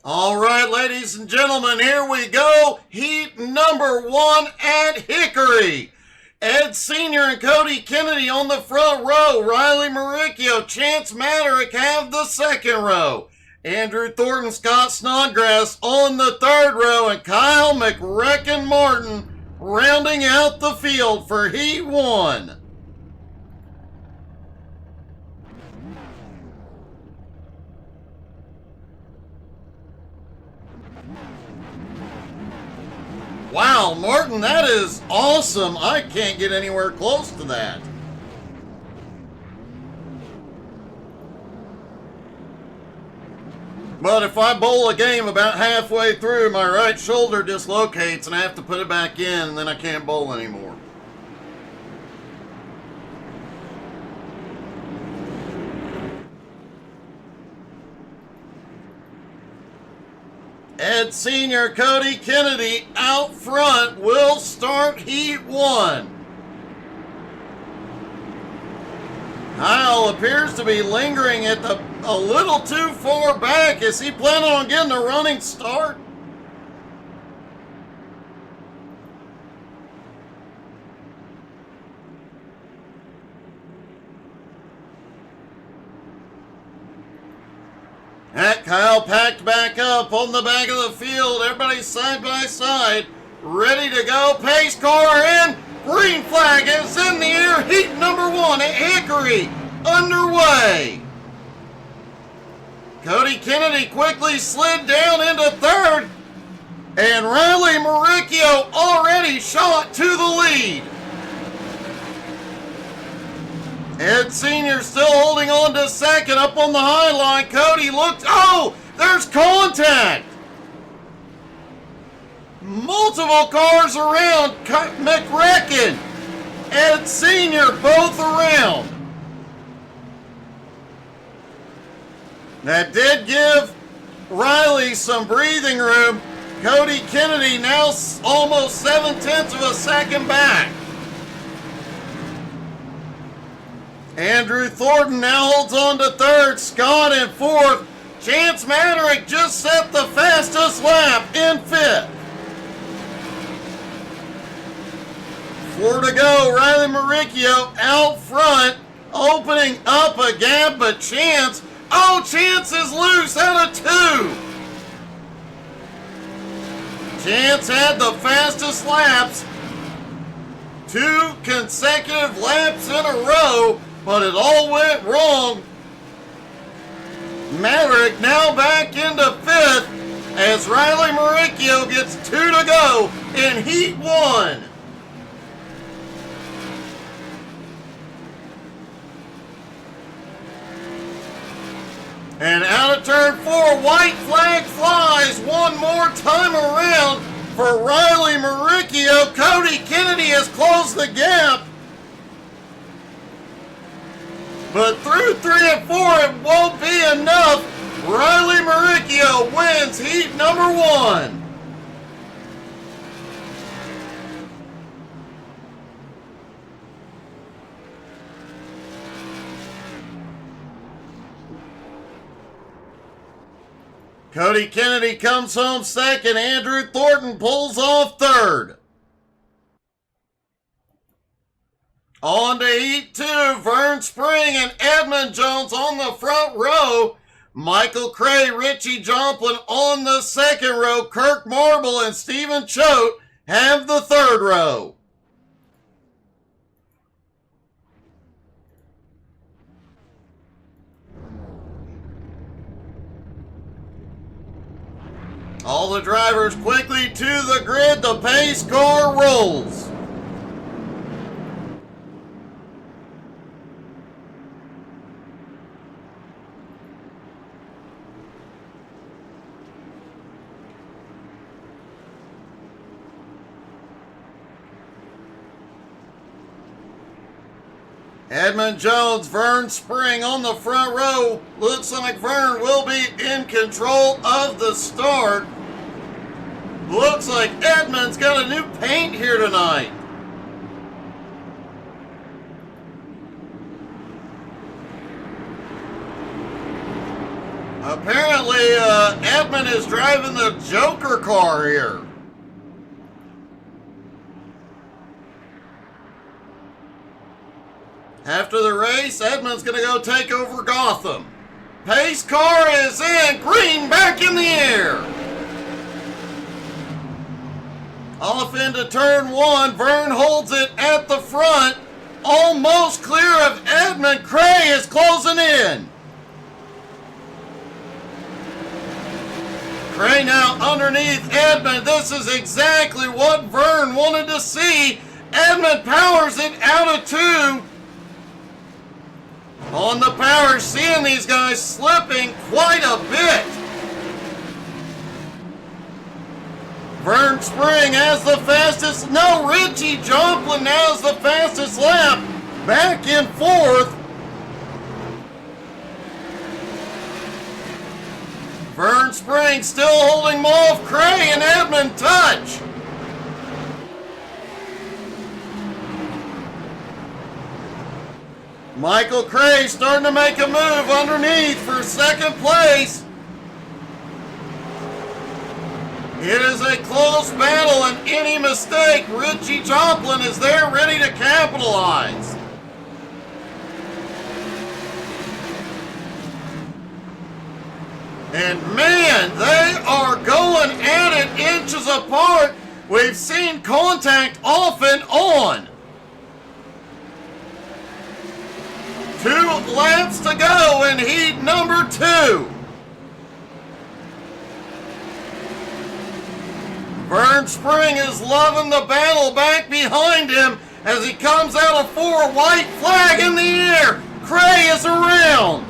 All right, ladies and gentlemen, here we go. Heat number 1 at Hickory. Ed Sr. and Cody Kennedy on the front row. Riley Maricchio, Chance Maderick have the second row. Andrew Thornton, Scott Snodgrass on the third row. And Kyle McRecken Martin rounding out the field for Heat 1. Wow, Martin, that is awesome. I can't get anywhere close to that. But if I bowl a game about halfway through, my right shoulder dislocates and I have to put it back in, and then I can't bowl anymore. Ed Sr. Cody Kennedy out front will start Heat 1. Kyle appears to be lingering at a little too far back. Is he planning on getting a running start? Kyle packed back up on the back of the field. Everybody side by side, ready to go. Pace car in. Green flag is in the air. Heat number 1 at Hickory underway. Cody Kennedy quickly slid down into third. And Riley Maricchio already shot to the lead. Ed Sr. still holding on to second up on the high line. Cody looks. Oh, there's contact. Multiple cars around. McRecken, Ed Sr. both around. That did give Riley some breathing room. Cody Kennedy now almost 7/10 of a second back. Andrew Thornton now holds on to third. Scott in fourth. Chance Maderick just set the fastest lap in fifth. 4 to go. Riley Maricchio out front, opening up a gap, but Chance, Chance is loose out of 2. Chance had the fastest laps, 2 consecutive laps in a row, but it all went wrong. Maverick now back into fifth as Riley Maricchio gets 2 to go in Heat 1. And out of turn 4, white flag flies one more time around for Riley Maricchio. Cody Kennedy has closed the gap. But through 3 and 4, it won't be enough. Riley Maricchio wins Heat number 1. Cody Kennedy comes home second. Andrew Thornton pulls off third. On to Heat 2, Vern Spring and Edmund Jones on the front row. Michael Cray, Richie Jomplin on the second row. Kirk Marble and Stephen Choate have the third row. All the drivers quickly to the grid. The pace car rolls. Edmund Jones, Vern Spring on the front row. Looks like Vern will be in control of the start. Looks like Edmund's got a new paint here tonight. Apparently, Edmund is driving the Joker car here. After the race, Edmund's going to go take over Gotham. Pace car is in. Green back in the air. Off into turn one. Vern holds it at the front. Almost clear of Edmund. Cray is closing in. Cray now underneath Edmund. This is exactly what Vern wanted to see. Edmund powers it out of two. On the power, seeing these guys slipping quite a bit. Vern Spring has the fastest. No, Richie Joplin now has the fastest lap. Back in fourth. Vern Spring still holding him off. Cray and Edmund touch. Michael Cray starting to make a move underneath for second place. It is a close battle, and any mistake, Richie Joplin is there ready to capitalize. And man, they are going at it inches apart. We've seen contact off and on. 2 laps to go in heat number 2. Vern Spring is loving the battle back behind him as he comes out of 4. White flag in the air. Cray is around.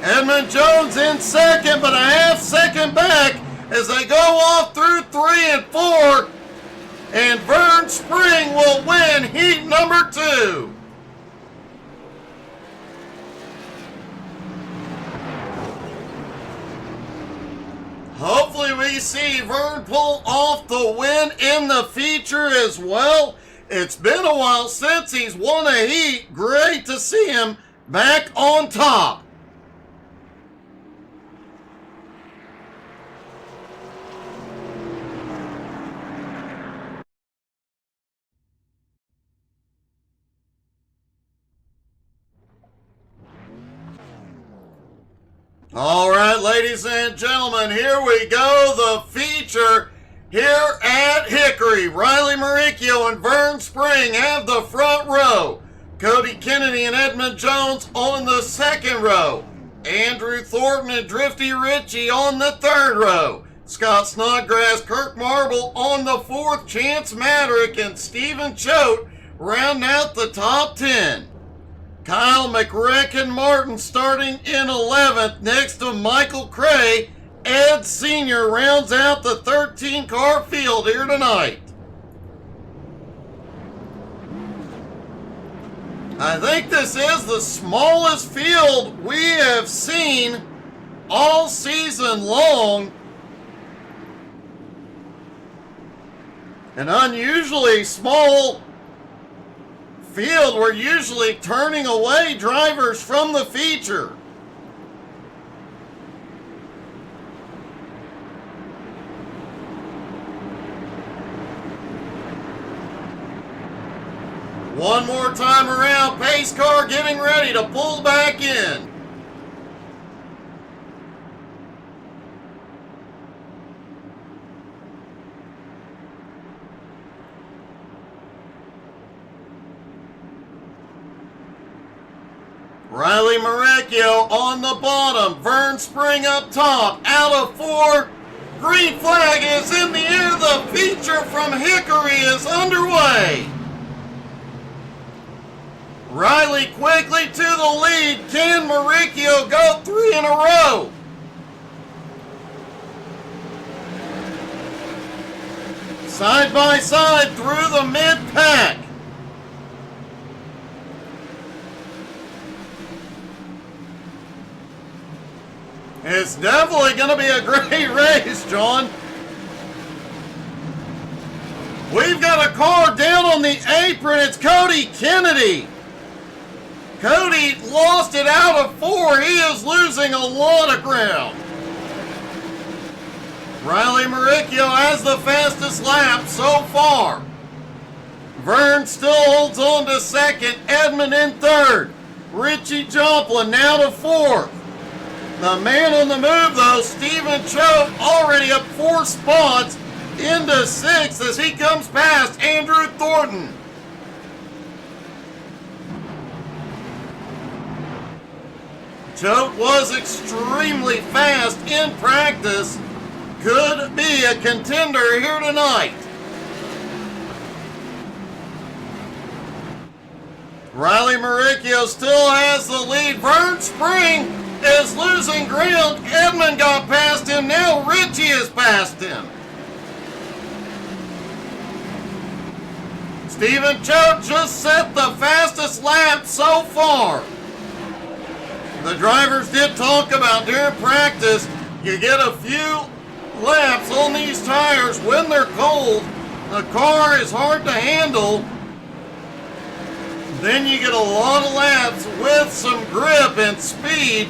Edmund Jones in second, but a half second back as they go off through 3 and 4. And Vern Spring will win heat number 2. Hopefully we see Vern pull off the win in the feature as well. It's been a while since he's won a heat. Great to see him back on top. All right, ladies and gentlemen, here we go. The feature here at Hickory. Riley Maricchio and Vern Spring have the front row. Cody Kennedy and Edmund Jones on the second row. Andrew Thornton and Drifty Ritchie on the third row. Scott Snodgrass, Kirk Marble on the fourth. Chance Madrick and Stephen Choate round out the top 10. Kyle McRecken Martin starting in 11th next to Michael Cray. Ed Sr. rounds out the 13-car field here tonight. I think this is the smallest field we have seen all season long. An unusually small field. We're usually turning away drivers from the feature. One more time around, pace car getting ready to pull back in. Riley Maricchio on the bottom. Vern Spring up top. Out of 4. Green flag is in the air. The feature from Hickory is underway. Riley quickly to the lead. Can Maricchio go 3 in a row? Side by side through the mid-pack. It's definitely going to be a great race, John. We've got a car down on the apron. It's Cody Kennedy. Cody lost it out of 4. 4. He is losing a lot of ground. Riley Maricchio has the fastest lap so far. Vern still holds on to second. Edmund in third. Richie Joplin now to fourth. The man on the move, though, Stephen Choate, already up 4 spots into 6th as he comes past Andrew Thornton. Choate was extremely fast in practice. Could be a contender here tonight. Riley Maricchio still has the lead. Vern Spring is losing ground. Edmund got past him. Now Richie has passed him. Stephen Choate just set the fastest lap so far. The drivers did talk about during practice, you get a few laps on these tires when they're cold. The car is hard to handle. Then you get a lot of laps with some grip and speed.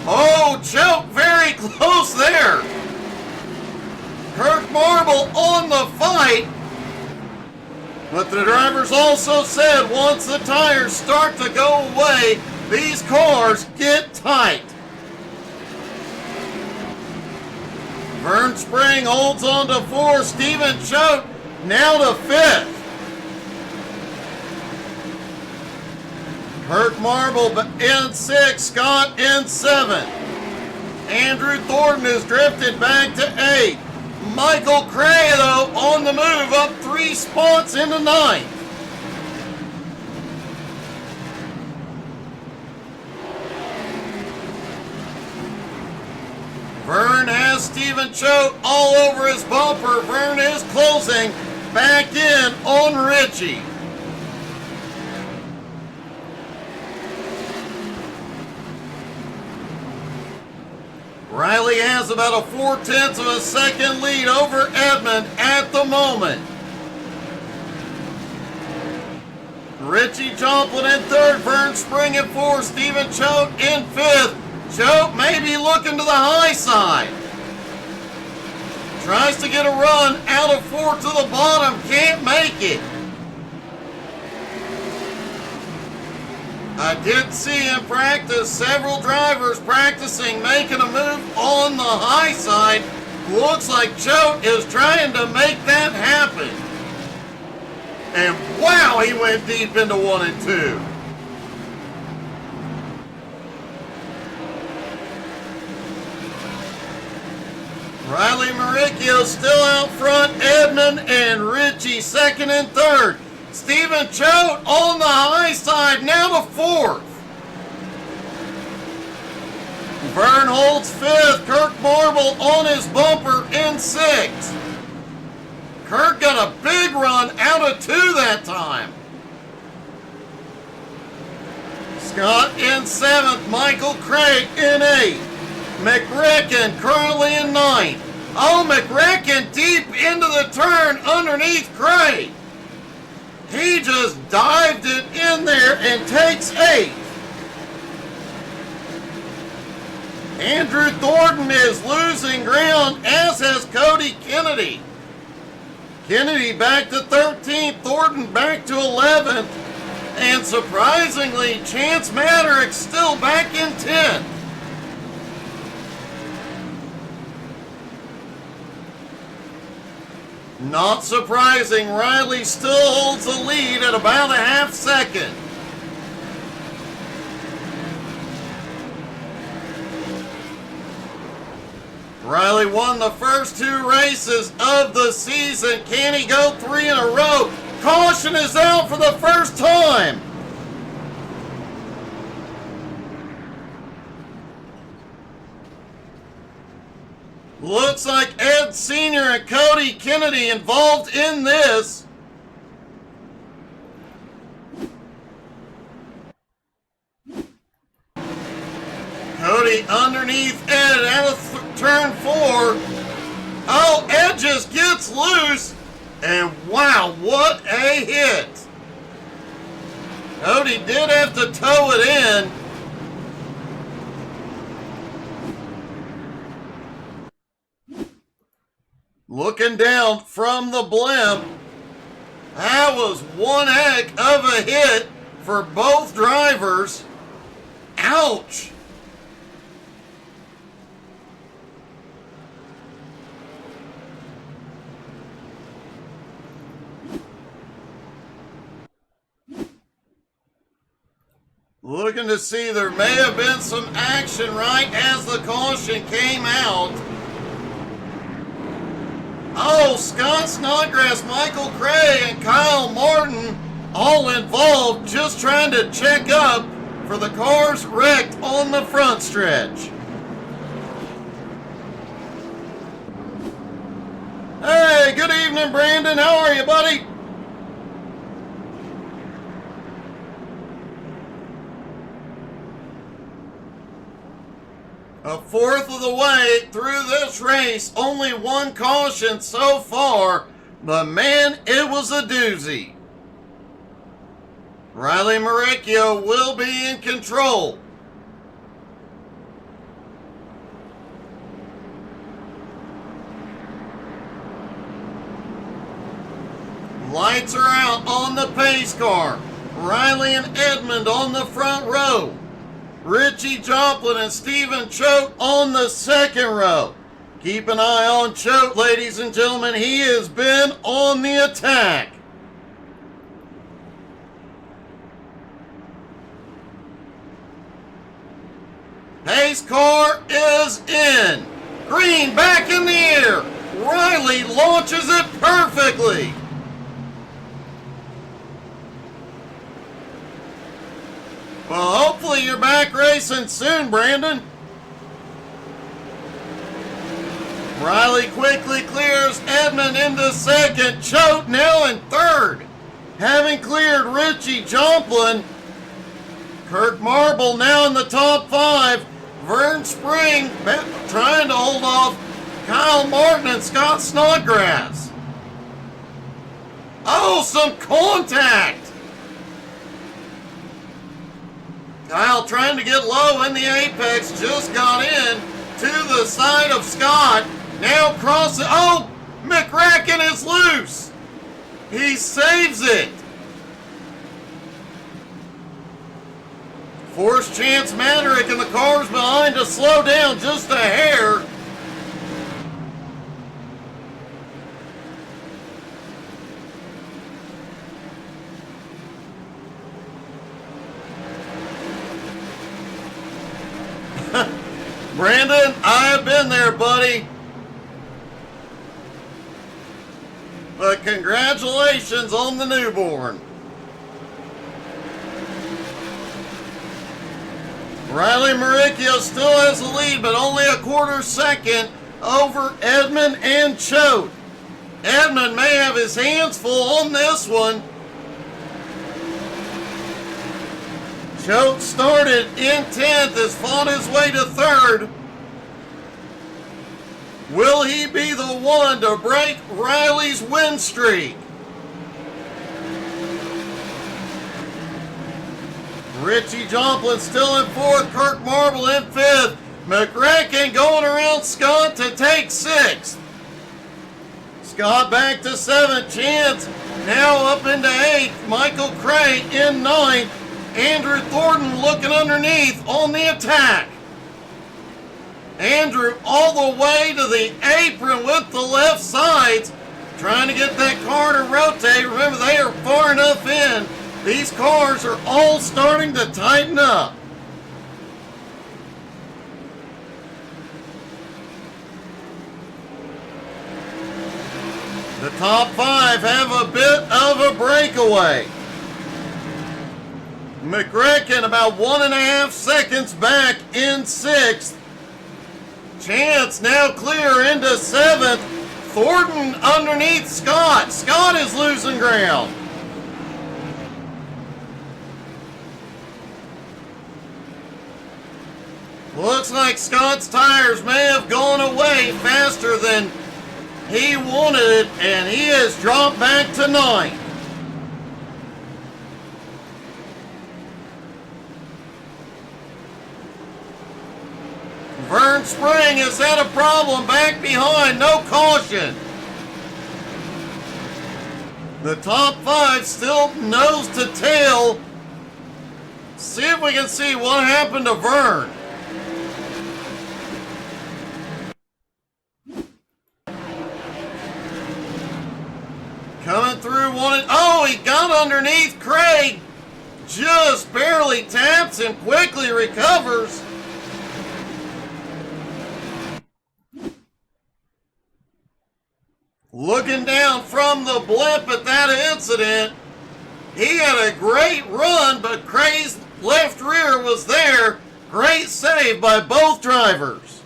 Oh, Choate very close there. Kirk Marble on the fight. But the drivers also said once the tires start to go away, these cars get tight. Vern Spring holds on to 4. Stephen Choate now to 5th. Kirk Marble in 6th. Scott in 7th. Andrew Thornton has drifted back to 8th. Michael Cray, though, on the move, up 3 spots into 9th. Vern has Stephen Choate all over his bumper. Vern is closing back in on Richie. Riley has about a 4/10 of a second lead over Edmund at the moment. Richie Joplin in 3rd, Vern Spring in 4th, Stephen Choate in 5th. Choate may be looking to the high side. Tries to get a run out of 4th to the bottom, can't make it. I did see in practice several drivers practicing making a move on the high side. Looks like Choate is trying to make that happen. And wow, he went deep into 1 and 2. Riley Maricchio still out front. Edmund and Richie 2nd and 3rd. Stephen Choate on the high side, now to 4th. Vern holds 5th. Kirk Marble on his bumper in 6th. Kirk got a big run out of 2 that time. Scott in 7th. Michael Craig in 8th. McRicken currently in 9th. Oh, McRicken deep into the turn underneath Craig. He just dived it in there and takes 8th. Andrew Thornton is losing ground, as has Cody Kennedy. Kennedy back to 13th, Thornton back to 11th, and surprisingly, Chance Maderick still back in 10th. Not surprising, Riley still holds the lead at about a half second. Riley won the first 2 races of the season. Can he go 3 in a row? Caution is out for the first time. Looks like Ed Sr. and Cody Kennedy involved in this. Cody underneath Ed out of turn 4. Oh, Ed just gets loose. And wow, what a hit. Cody did have to tow it in. Looking down from the blimp, that was one heck of a hit for both drivers. Ouch! Looking to see there may have been some action right as the caution came out. Oh, Scott Snodgrass, Michael Cray, and Kyle Martin all involved just trying to check up for the cars wrecked on the front stretch. Hey, good evening, Brandon. How are you, buddy? A fourth of the way through this race, only one caution so far, but man, it was a doozy. Riley Maricchio will be in control. Lights are out on the pace car. Riley and Edmund on the front row. Richie Joplin and Stephen Choate on the second row. Keep an eye on Choate, ladies and gentlemen. He has been on the attack. Pace car is in. Green back in the air. Riley launches it perfectly. Well, hopefully you're back racing soon, Brandon. Riley quickly clears Edmund into second. Choate now in third. Having cleared Richie Joplin. Kirk Marble now in the top five. Vern Spring trying to hold off Kyle Martin and Scott Snodgrass. Oh, some contact. Kyle trying to get low in the apex, just got in to the side of Scott. Now crossing. Oh, McCracken is loose. He saves it. Forced Chance Manerick and the cars behind to slow down just a hair. Brandon, I have been there, buddy. But congratulations on the newborn. Riley Maricchio still has the lead, but only a quarter second over Edmund and Choate. Edmund may have his hands full on this one. Choate started in 10th, has fought his way to third. Will he be the one to break Riley's win streak? Richie Joplin still in fourth, Kirk Marble in fifth. McCracken going around Scott to take sixth. Scott back to seventh, Chance now up into eighth. Michael Cray in ninth. Andrew Thornton looking underneath on the attack. Andrew all the way to the apron with the left sides, trying to get that car to rotate. Remember, they are far enough in. These cars are all starting to tighten up. The top five have a bit of a breakaway. McCracken about 1.5 seconds back in sixth. Chance now clear into seventh. Thornton underneath Scott. Scott is losing ground. Looks like Scott's tires may have gone away faster than he wanted it, and he has dropped back to ninth. Vern Spring has had a problem back behind, no caution. The top 5 still nose to tail. See if we can see what happened to Vern. Coming through one. Oh, he got underneath Craig. Just barely taps and quickly recovers. Looking down from the blimp at that incident, he had a great run, but Craig's left rear was there. Great save by both drivers.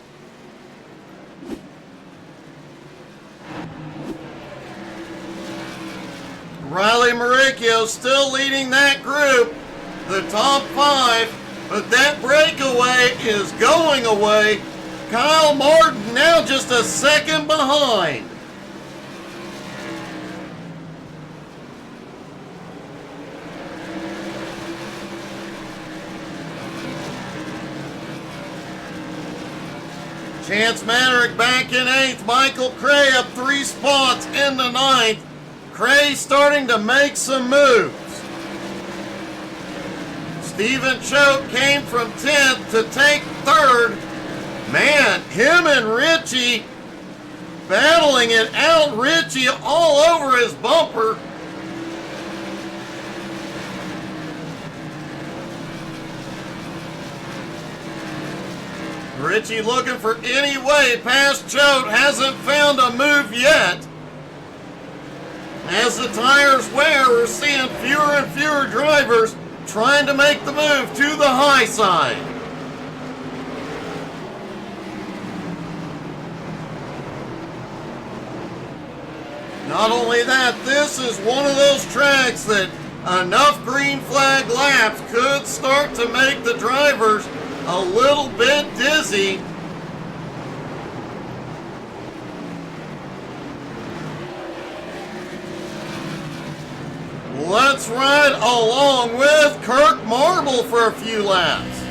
Riley Maricchio still leading that group, the top 5, but that breakaway is going away. Kyle Martin now just a second behind. Chance Mannering back in 8th. Michael Cray up 3 spots in the 9th. Cray starting to make some moves. Stephen Choate came from 10th to take 3rd. Man, him and Richie battling it out. Richie all over his bumper. Richie looking for any way past Choate, hasn't found a move yet. As the tires wear, we're seeing fewer and fewer drivers trying to make the move to the high side. Not only that, this is one of those tracks that enough green flag laps could start to make the drivers a little bit dizzy. Let's ride along with Kirk Marble for a few laps.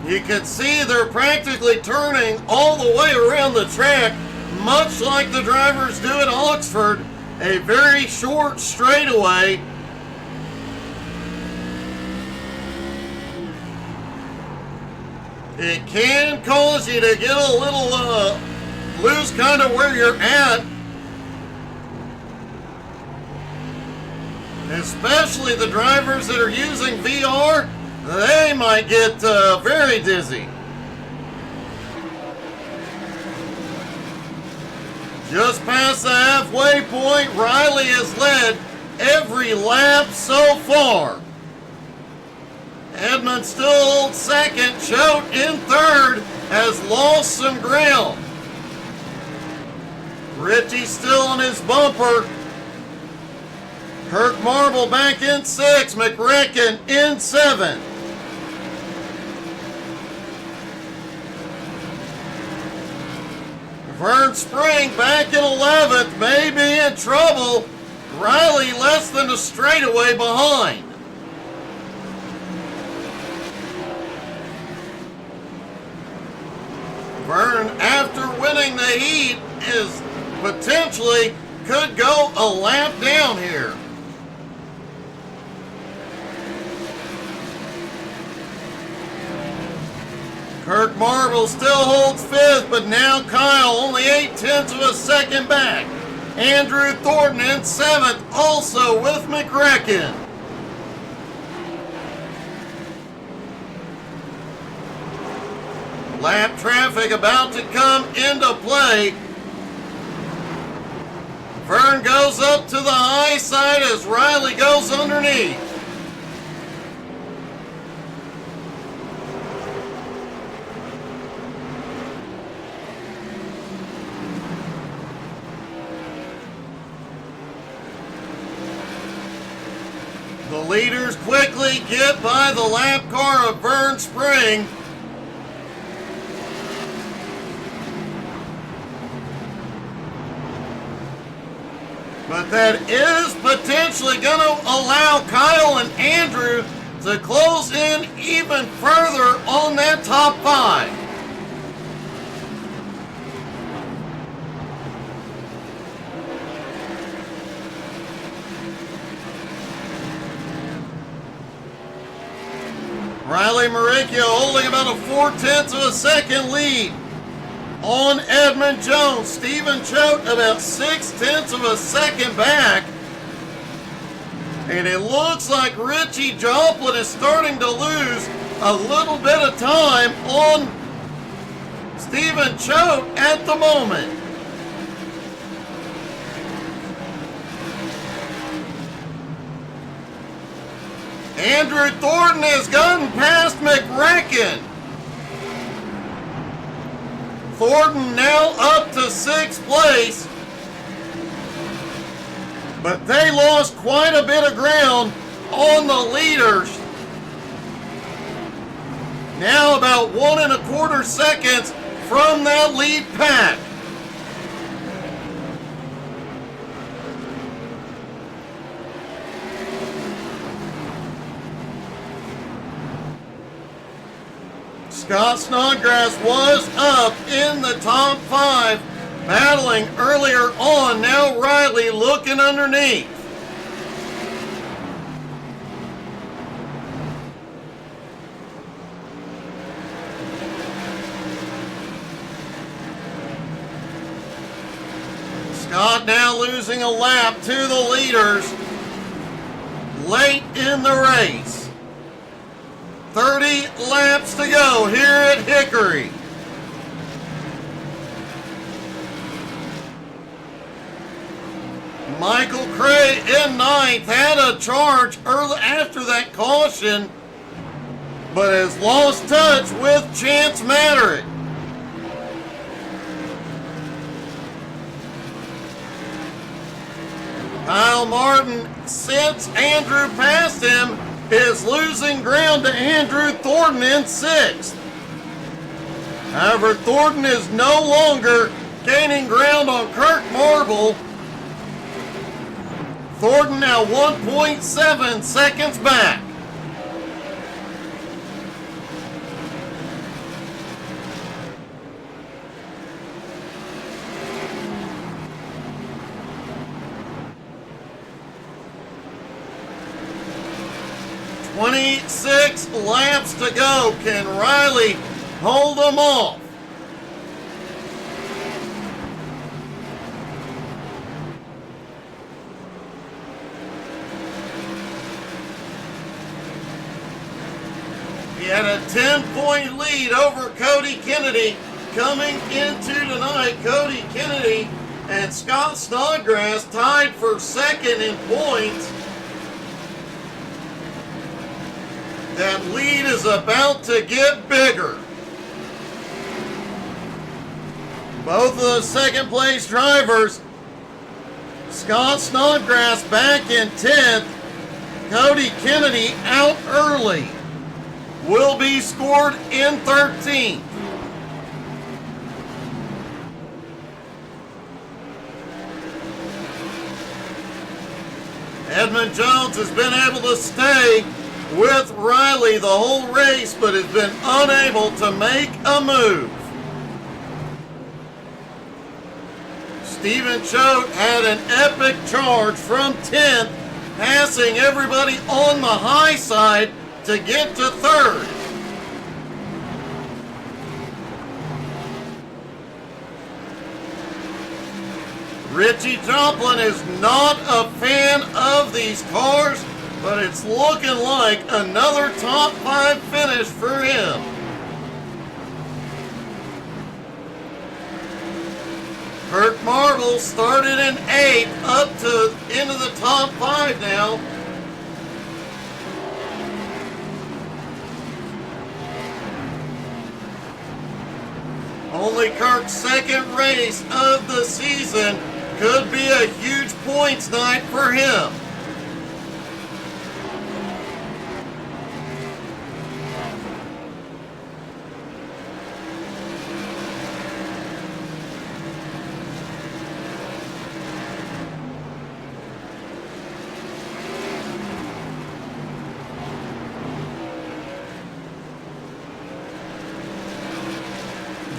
You can see they're practically turning all the way around the track, much like the drivers do at Oxford, a very short straightaway. It can cause you to get a little lose kind of where you're at. Especially the drivers that are using VR, they might get very dizzy. Just past the halfway point, Riley has led every lap so far. Edmund still holds second. Choate in third has lost some ground. Richie still on his bumper. Kirk Marble back in 6. McRecken in 7. Vern Spring back in 11th. May be in trouble. Riley less than a straightaway behind. Vern, after winning the heat, is potentially could go a lap down here. Kirk Marble still holds 5th, but now Kyle only 0.8 of a second back. Andrew Thornton in 7th, also with McRecken. Lap traffic about to come into play. Vern goes up to the high side as Riley goes underneath. The leaders quickly get by the lap car of Vern Spring. But that is potentially going to allow Kyle and Andrew to close in even further on that top 5. Riley Maricchio holding about a 4/10 of a second lead on Edmund Jones. Stephen Choate about 6/10 of a second back. And it looks like Richie Joplin is starting to lose a little bit of time on Stephen Choate at the moment. Andrew Thornton has gotten past McRacken. Thornton now up to 6th place. But they lost quite a bit of ground on the leaders. Now about 1 1/4 seconds from that lead pack. Scott Snodgrass was up in the top 5, battling earlier on. Now Riley looking underneath. Scott now losing a lap to the leaders late in the race. 30 laps to go here at Hickory. Michael Cray in 9th had a charge early after that caution, but has lost touch with Chance Matterick. Kyle Martin, since Andrew passed him, is losing ground to Andrew Thornton in 6th. However, Thornton is no longer gaining ground on Kirk Marble. Thornton now 1.7 seconds back. "26 laps to go. Can Riley hold them off?" He had a 10-point lead over Cody Kennedy coming into tonight. Cody Kennedy and Scott Snodgrass tied for 2nd in points. That lead is about to get bigger. Both of the 2nd place drivers, Scott Snodgrass back in 10th, Cody Kennedy out early, will be scored in 13th. Edmund Jones has been able to stay with Riley the whole race, but has been unable to make a move. Stephen Choate had an epic charge from 10th, passing everybody on the high side to get to 3rd. Richie Joplin is not a fan of these cars, but it's looking like another top 5 finish for him. Kirk Marble started in 8th, up to into the top 5 now. Only Kirk's 2nd race of the season could be a huge points night for him.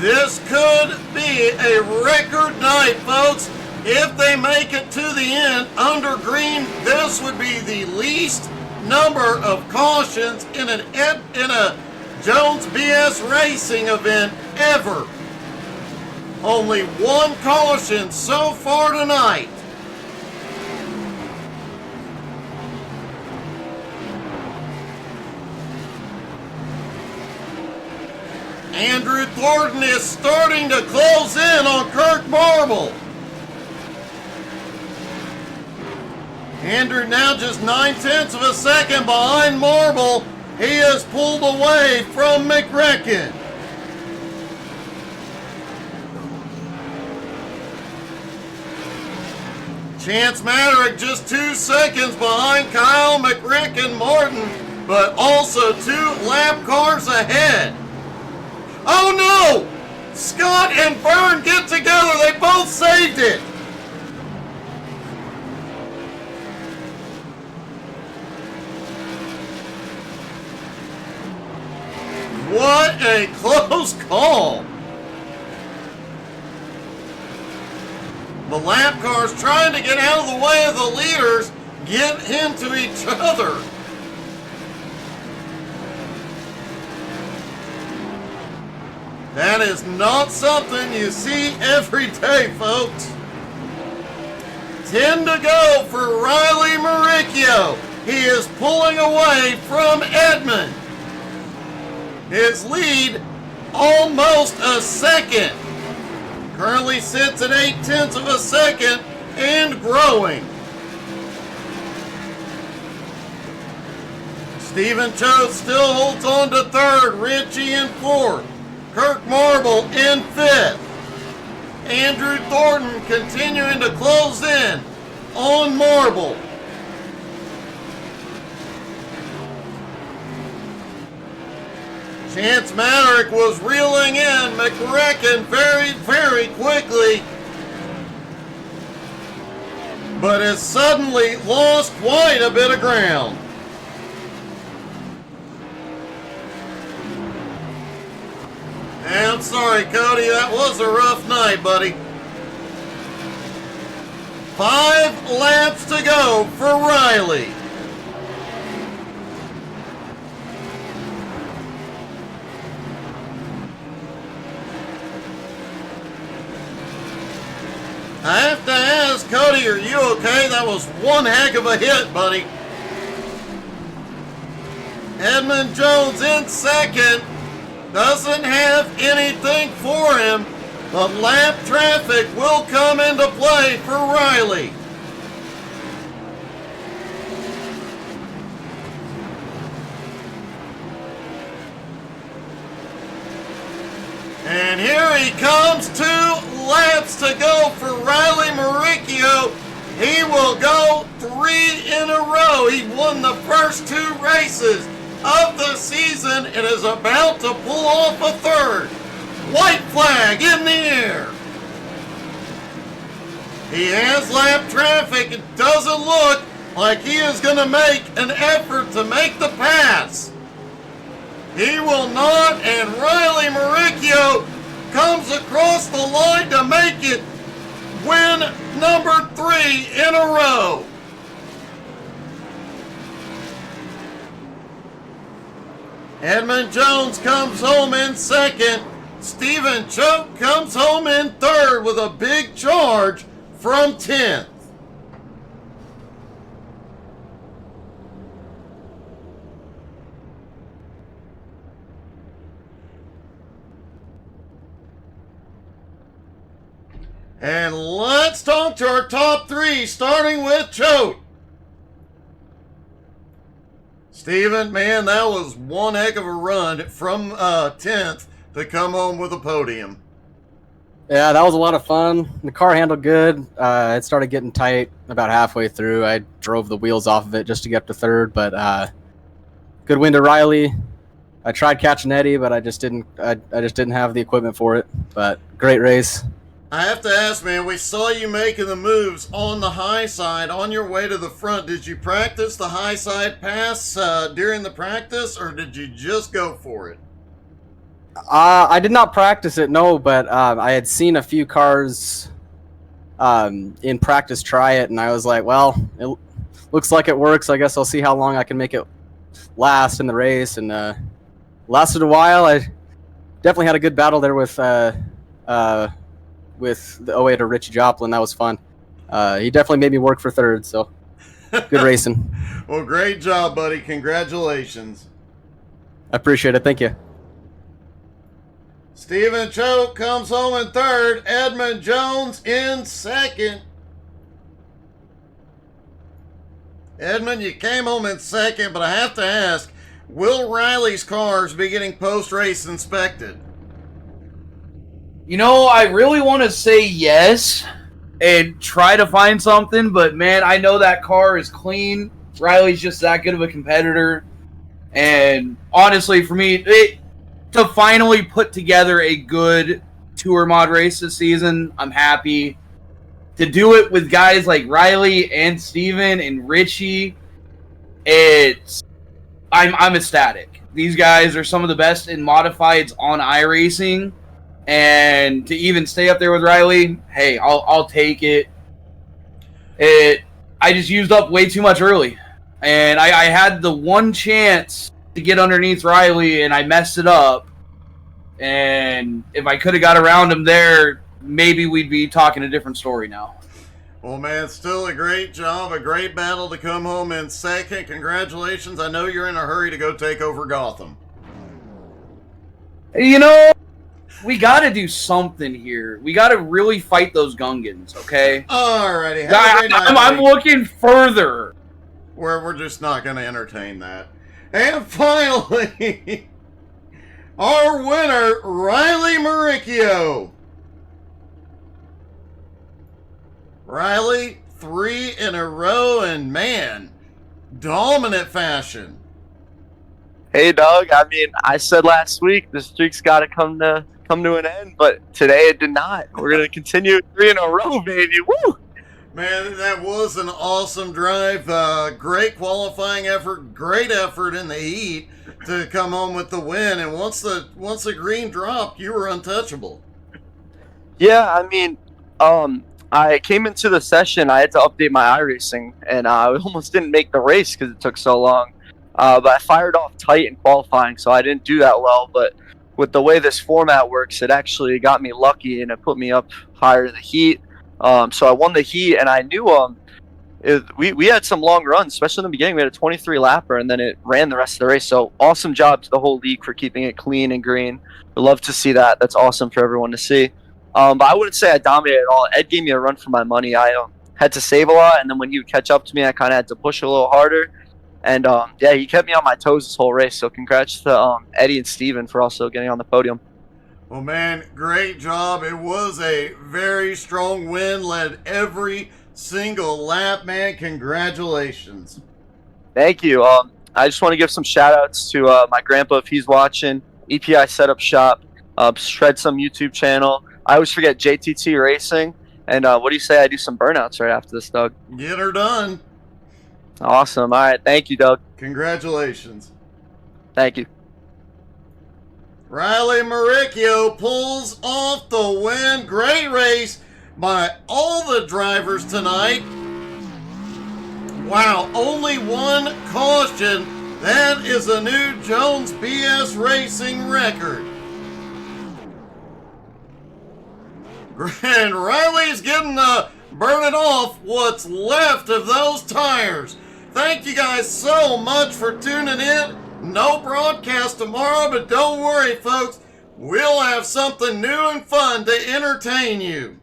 This could be a record night, folks. If they make it to the end under green, this would be the least number of cautions in a Jones BS Racing event ever. Only one caution so far tonight. Andrew Thornton is starting to close in on Kirk Marble. Andrew now just 9/10 of a second behind Marble. He has pulled away from McRecken. Chance Maddock just 2 seconds behind Kyle McRecken Martin, but also 2 lap cars ahead. Oh no! Scott and Vern get together. They both saved it. What a close call. The lap cars trying to get out of the way of the leaders, get into each other. That is not something you see every day, folks. 10 to go for Riley Maricchio. He is pulling away from Edmond. His lead almost a second. Currently sits at 8/10 of a second and growing. Stephen Choate still holds on to third. Richie in fourth. Kirk Marble in fifth. Andrew Thornton continuing to close in on Marble. Chance Maddock was reeling in McRecken very, very quickly, but has suddenly lost quite a bit of ground. I'm sorry, Cody, that was a rough night, buddy. 5 laps to go for Riley. I have to ask, Cody, are you okay? That was one heck of a hit, buddy. Edmund Jones in second. Doesn't have anything for him, but lap traffic will come into play for Riley. And here he comes, 2 laps to go for Riley Maricchio. He will go 3 in a row. He won the first 2 races of the season and is about to pull off a third. White flag in the air. He has lap traffic. It doesn't look like he is going to make an effort to make the pass. He will not, and Riley Maricchio comes across the line to make it win number 3 in a row. Edmund Jones comes home in second. Stephen Choate comes home in third with a big charge from 10th. And let's talk to our top 3, starting with Choate. Steven, man, that was one heck of a run from 10th to come home with a podium. Yeah, that was a lot of fun. The car handled good. It started getting tight about halfway through. I drove the wheels off of it just to get up to third, but good win to Riley. I tried catching Eddie, but I just didn't have the equipment for it. But great race. I have to ask, man, we saw you making the moves on the high side on your way to the front. Did you practice the high side pass during the practice, or did you just go for it? I did not practice it, no, but I had seen a few cars in practice try it, and I was like, well, it looks like it works. I guess I'll see how long I can make it last in the race, and lasted a while. I definitely had a good battle there with the 08 or Richie Joplin. That was fun. He definitely made me work for third, so good racing. Well, great job, buddy. Congratulations. I appreciate it. Thank you. Stephen Choate comes home in third. Edmund Jones in second. Edmund, you came home in second, but I have to ask, will Riley's cars be getting post-race inspected? You know, I really want to say yes and try to find something, but man, I know that car is clean. Riley's just that good of a competitor. And honestly, for me, to finally put together a good tour mod race this season, I'm happy. To do it with guys like Riley and Steven and Richie, I'm ecstatic. These guys are some of the best in modifieds on iRacing, and to even stay up there with Riley, hey, I'll take it. I just used up way too much early, and I had the one chance to get underneath Riley, and I messed it up. And if I could have got around him there, maybe we'd be talking a different story now. Well, man, still a great job, a great battle to come home in second. Congratulations. I know you're in a hurry to go take over Gotham. You know, we got to do something here. We got to really fight those Gungans, okay? Alrighty. Have a great night, I'm looking further. We're just not going to entertain that. And finally, our winner, Riley Maricchio. Riley, 3 in a row, and man, dominant fashion. Hey, Doug. I mean, I said last week the streak's got to come to an end, but today it did not. We're gonna continue 3 in a row, baby. Woo! Man, that was an awesome drive. Great qualifying effort, great effort in the heat to come home with the win. And once the green dropped, you were untouchable. Yeah, I mean, I came into the session. I had to update my iRacing, and I almost didn't make the race because it took so long. But I fired off tight in qualifying, so I didn't do that well. But with the way this format works, it actually got me lucky, and it put me up higher in the heat. So I won the heat, and I knew we had some long runs, especially in the beginning. We had a 23-lapper, and then it ran the rest of the race. So awesome job to the whole league for keeping it clean and green. We love to see that. That's awesome for everyone to see. But I wouldn't say I dominated at all. Ed gave me a run for my money. I had to save a lot, and then when he would catch up to me, I kind of had to push a little harder. And, yeah, he kept me on my toes this whole race. So congrats to Eddie and Steven for also getting on the podium. Well, man, great job. It was a very strong win, led every single lap, man. Congratulations. Thank you. I just want to give some shout-outs to my grandpa if he's watching, EPI Setup Shop, Shred Some YouTube channel. I always forget JTT Racing. And what do you say I do some burnouts right after this, Doug? Get her done. Awesome. All right. Thank you, Doug. Congratulations. Thank you. Riley Maricchio pulls off the win. Great race by all the drivers tonight. Wow, only one caution. That is a new Jones BS Racing record. And Riley's getting burning off what's left of those tires. Thank you guys so much for tuning in. No broadcast tomorrow, but don't worry, folks. We'll have something new and fun to entertain you.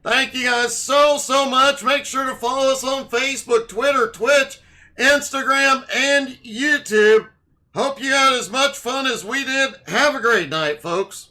Thank you guys so much. Make sure to follow us on Facebook, Twitter, Twitch, Instagram, and YouTube. Hope you had as much fun as we did. Have a great night, folks.